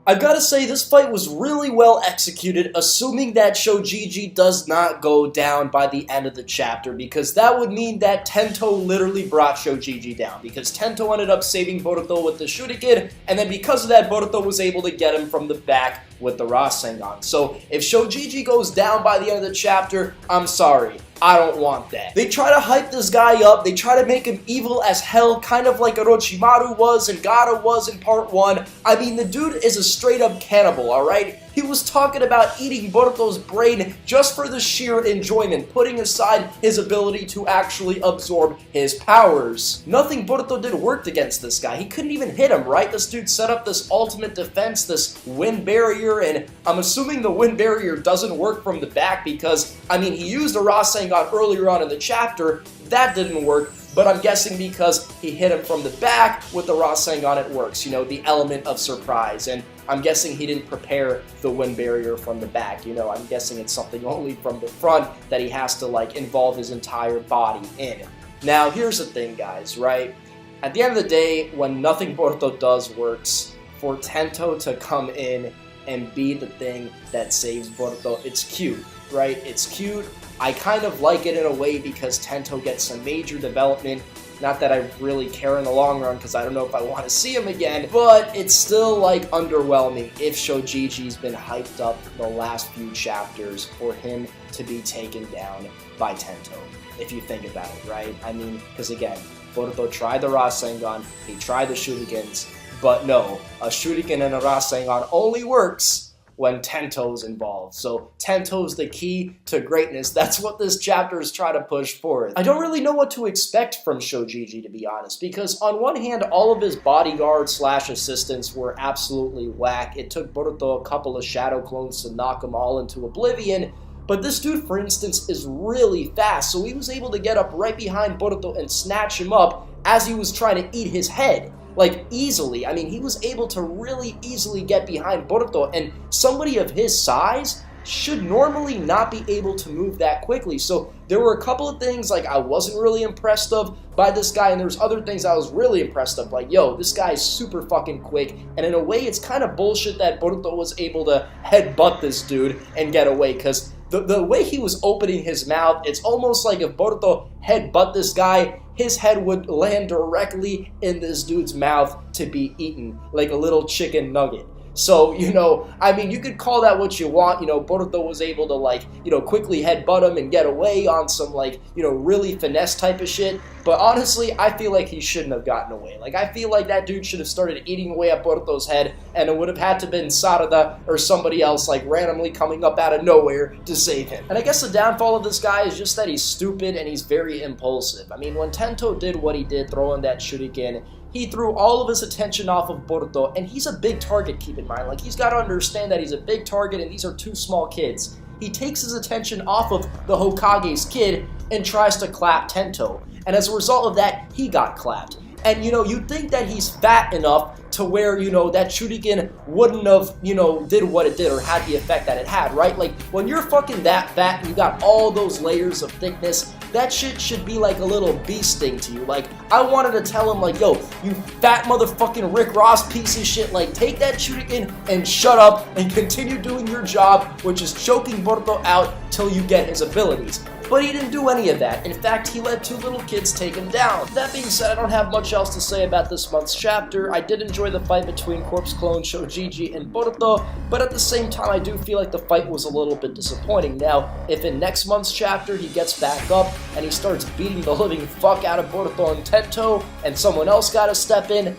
I've got to say, this fight was really well executed, assuming that Shojiji does not go down by the end of the chapter, because that would mean that Tento literally brought Shojiji down, because Tento ended up saving Boruto with the Shuriken, and then because of that, Boruto was able to get him from the back with the Rasengan. So if Shojiji goes down by the end of the chapter, I'm sorry. I don't want that. They try to hype this guy up, they try to make him evil as hell, kind of like Orochimaru was and Gaara was in part 1. I mean, the dude is a straight up cannibal, alright? He was talking about eating Boruto's brain just for the sheer enjoyment, putting aside his ability to actually absorb his powers. Nothing Boruto did worked against this guy. He couldn't even hit him, right? This dude set up this ultimate defense, this wind barrier, and I'm assuming the wind barrier doesn't work from the back because, I mean, he used a Rasengan earlier on in the chapter. That didn't work. But I'm guessing because he hit him from the back with the Rasengan, it works. You know, the element of surprise. And I'm guessing he didn't prepare the wind barrier from the back. You know, I'm guessing it's something only from the front that he has to, like, involve his entire body in. Now, here's the thing, guys, right? At the end of the day, when nothing Boruto does works, for Tento to come in and be the thing that saves Boruto, it's cute, right? It's cute. I kind of like it in a way because Tento gets some major development. Not that I really care in the long run because I don't know if I want to see him again, but it's still like underwhelming if Shojiji's been hyped up the last few chapters for him to be taken down by Tento, if you think about it, right? I mean, because again, Boruto tried the Rasengan, he tried the Shurikens, but no, a Shuriken and a Rasengan only works when Tento's involved. So Tento's the key to greatness. That's what this chapter is trying to push forth. I don't really know what to expect from Shojiji, to be honest, because on one hand, all of his bodyguards / assistants were absolutely whack. It took Boruto a couple of shadow clones to knock them all into oblivion. But this dude, for instance, is really fast, so he was able to get up right behind Boruto and snatch him up as he was trying to eat his head. Like, easily. I mean, he was able to really easily get behind Boruto, and somebody of his size should normally not be able to move that quickly. So there were a couple of things, like, I wasn't really impressed of by this guy, and there's other things I was really impressed of. Like, yo, this guy is super fucking quick, and in a way, it's kind of bullshit that Boruto was able to headbutt this dude and get away, because the way he was opening his mouth, it's almost like if Boruto headbutt this guy, his head would land directly in this dude's mouth to be eaten, like a little chicken nugget. So, you know, I mean, you could call that what you want. You know, Boruto was able to, like, you know, quickly headbutt him and get away on some, like, you know, really finesse type of shit. But honestly, I feel like he shouldn't have gotten away. Like, I feel like that dude should have started eating away at Boruto's head, and it would have had to been Sarada or somebody else, like, randomly coming up out of nowhere to save him. And I guess the downfall of this guy is just that he's stupid and he's very impulsive. I mean, when Tento did what he did, throwing that shuriken, he threw all of his attention off of Boruto, and he's a big target, keep in mind. Like, he's got to understand that he's a big target, and these are two small kids. He takes his attention off of the Hokage's kid and tries to clap Tento. And as a result of that, he got clapped. And, you know, you'd think that he's fat enough to where, you know, that shuriken wouldn't have, you know, did what it did or had the effect that it had, right? Like, when you're fucking that fat and you got all those layers of thickness, that shit should be like a little bee sting to you. Like, I wanted to tell him, like, yo, you fat motherfucking Rick Ross piece of shit, like, take that shuriken and shut up and continue doing your job, which is choking Boruto out till you get his abilities. But he didn't do any of that. In fact, he let two little kids take him down. That being said, I don't have much else to say about this month's chapter. I did enjoy the fight between Corpse Clone Shojiji and Boruto, but at the same time, I do feel like the fight was a little bit disappointing. Now, if in next month's chapter he gets back up and he starts beating the living fuck out of Boruto and Tento, and someone else gotta step in,